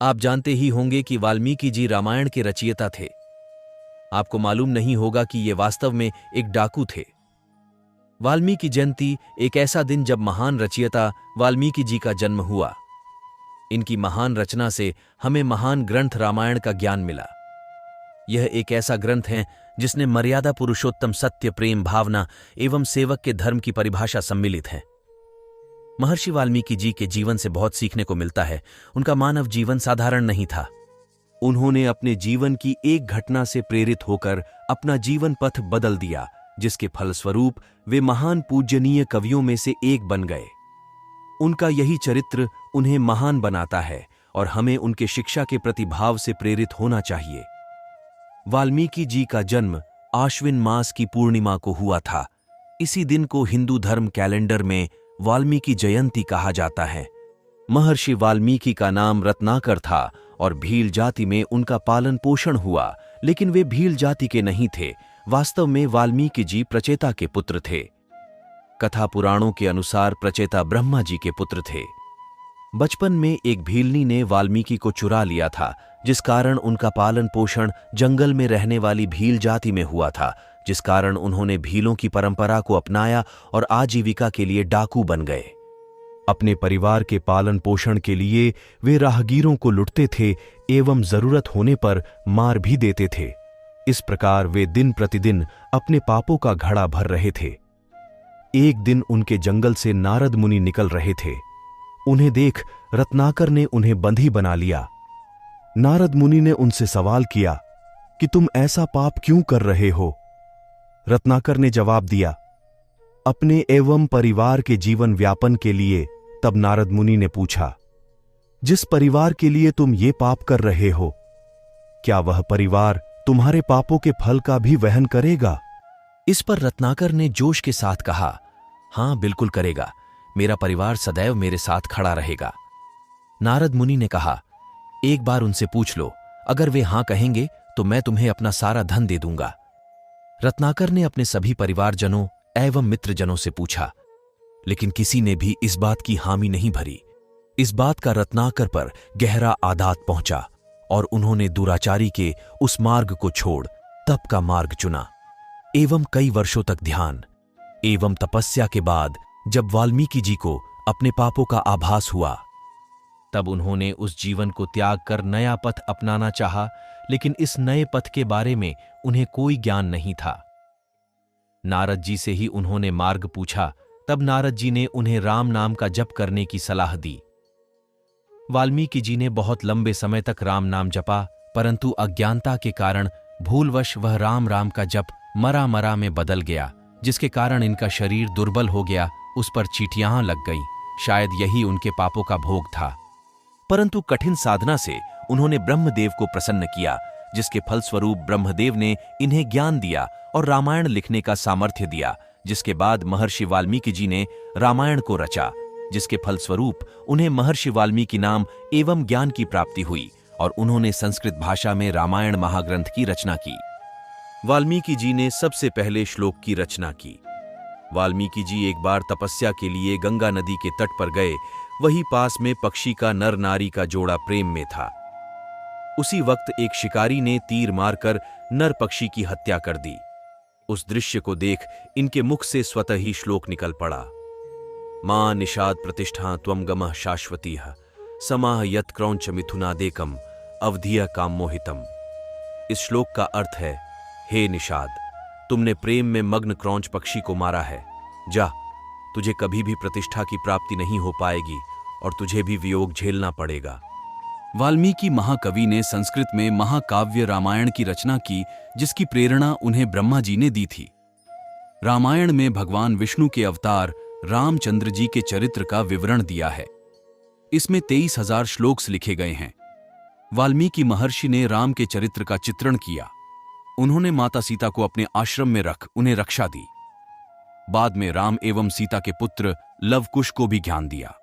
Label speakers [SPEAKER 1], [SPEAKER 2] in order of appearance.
[SPEAKER 1] आप जानते ही होंगे कि वाल्मीकि जी रामायण के रचयिता थे। आपको मालूम नहीं होगा कि ये वास्तव में एक डाकू थे। वाल्मीकि जयंती एक ऐसा दिन जब महान रचयिता वाल्मीकि जी का जन्म हुआ। इनकी महान रचना से हमें महान ग्रंथ रामायण का ज्ञान मिला। यह एक ऐसा ग्रंथ है जिसने मर्यादा पुरुषोत्तम सत्य, प्रेम, भावना एवं सेवक के धर्म की परिभाषा सम्मिलित है। महर्षि वाल्मीकि जी के जीवन से बहुत सीखने को मिलता है। उनका मानव जीवन साधारण नहीं था। उन्होंने अपने जीवन की एक घटना से प्रेरित होकर अपना जीवन पथ बदल दिया, जिसके फलस्वरूप वे महान पूज्यनीय कवियों में से एक बन गए। उनका यही चरित्र उन्हें महान बनाता है और हमें उनके शिक्षा के प्रति भाव से प्रेरित होना चाहिए। वाल्मीकि जी का जन्म आश्विन मास की पूर्णिमा को हुआ था। इसी दिन को हिंदू धर्म कैलेंडर में वाल्मीकि जयंती कहा जाता है। महर्षि वाल्मीकि का नाम रत्नाकर था और भील जाति में उनका पालन पोषण हुआ, लेकिन वे भील जाति के नहीं थे। वास्तव में वाल्मीकि जी प्रचेता के पुत्र थे। कथा पुराणों के अनुसार प्रचेता ब्रह्मा जी के पुत्र थे। बचपन में एक भीलनी ने वाल्मीकि को चुरा लिया था, जिस कारण उनका पालन पोषण जंगल में रहने वाली भील जाति में हुआ था, जिस कारण उन्होंने भीलों की परंपरा को अपनाया और आजीविका के लिए डाकू बन गए। अपने परिवार के पालन पोषण के लिए वे राहगीरों को लुटते थे एवं जरूरत होने पर मार भी देते थे। इस प्रकार वे दिन प्रतिदिन अपने पापों का घड़ा भर रहे थे। एक दिन उनके जंगल से नारद मुनि निकल रहे थे। उन्हें देख रत्नाकर ने उन्हें बंधी बना लिया। नारद मुनि ने उनसे सवाल किया कि तुम ऐसा पाप क्यों कर रहे हो? रत्नाकर ने जवाब दिया, अपने एवं परिवार के जीवन व्यापन के लिए। तब नारद मुनि ने पूछा, जिस परिवार के लिए तुम ये पाप कर रहे हो, क्या वह परिवार तुम्हारे पापों के फल का भी वहन करेगा? इस पर रत्नाकर ने जोश के साथ कहा, हां बिल्कुल करेगा। मेरा परिवार सदैव मेरे साथ खड़ा रहेगा। नारद मुनि ने कहा, एक बार उनसे पूछ लो, अगर वे हां कहेंगे तो मैं तुम्हें अपना सारा धन दे दूंगा। रत्नाकर ने अपने सभी परिवारजनों एवं मित्रजनों से पूछा, लेकिन किसी ने भी इस बात की हामी नहीं भरी। इस बात का रत्नाकर पर गहरा आघात पहुंचा और उन्होंने दुराचारी के उस मार्ग को छोड़ तप का मार्ग चुना एवं कई वर्षों तक ध्यान एवं तपस्या के बाद जब वाल्मीकि जी को अपने पापों का आभास हुआ, तब उन्होंने उस जीवन को त्याग कर नया पथ अपनाना चाहा, लेकिन इस नए पथ के बारे में उन्हें कोई ज्ञान नहीं था। नारद जी से ही उन्होंने मार्ग पूछा। तब नारद जी ने उन्हें राम नाम का जप करने की सलाह दी। वाल्मीकि जी ने बहुत लंबे समय तक राम नाम जपा, परंतु अज्ञानता के कारण भूलवश वह राम राम का जप मरा मरा में बदल गया, जिसके कारण इनका शरीर दुर्बल हो गया, उस पर चींटियां लग गईं। शायद यही उनके पापों का भोग था। परंतु कठिन साधना से उन्होंने ब्रह्मदेव को प्रसन्न किया, जिसके फलस्वरूप ब्रह्मदेव ने इन्हें ज्ञान दिया और रामायण लिखने का सामर्थ्य दिया, जिसके बाद महर्षि वाल्मीकि जी ने रामायण को रचा, जिसके फलस्वरूप उन्हें महर्षि वाल्मीकि नाम एवं ज्ञान की प्राप्ति हुई और उन्होंने संस्कृत भाषा में रामायण महाग्रंथ की रचना की। वाल्मीकि जी ने सबसे पहले श्लोक की रचना की। वाल्मीकि जी एक बार तपस्या के लिए गंगा नदी के तट पर गए। वहीं पास में पक्षी का नर नारी का जोड़ा प्रेम में था। उसी वक्त एक शिकारी ने तीर मारकर नर पक्षी की हत्या कर दी। उस दृश्य को देख इनके मुख से स्वतः ही श्लोक निकल पड़ा, मां निषाद प्रतिष्ठा त्वं गमः शाश्वतीः समाह यत् क्रौंच मिथुनादेकम अवधिय काम मोहितम। इस श्लोक का अर्थ है, हे निषाद, तुमने प्रेम में मग्न क्रौंच पक्षी को मारा है। जा, तुझे कभी भी प्रतिष्ठा की प्राप्ति नहीं हो पाएगी और तुझे भी वियोग झेलना पड़ेगा। वाल्मीकि महाकवि ने संस्कृत में महाकाव्य रामायण की रचना की, जिसकी प्रेरणा उन्हें ब्रह्मा जी ने दी थी। रामायण में भगवान विष्णु के अवतार रामचंद्र जी के चरित्र का विवरण दिया है। इसमें 23,000 श्लोक लिखे गए हैं। वाल्मीकि महर्षि ने राम के चरित्र का चित्रण किया। उन्होंने माता सीता को अपने आश्रम में रख उन्हें रक्षा दी। बाद में राम एवं सीता के पुत्र लव कुश को भी ज्ञान दिया।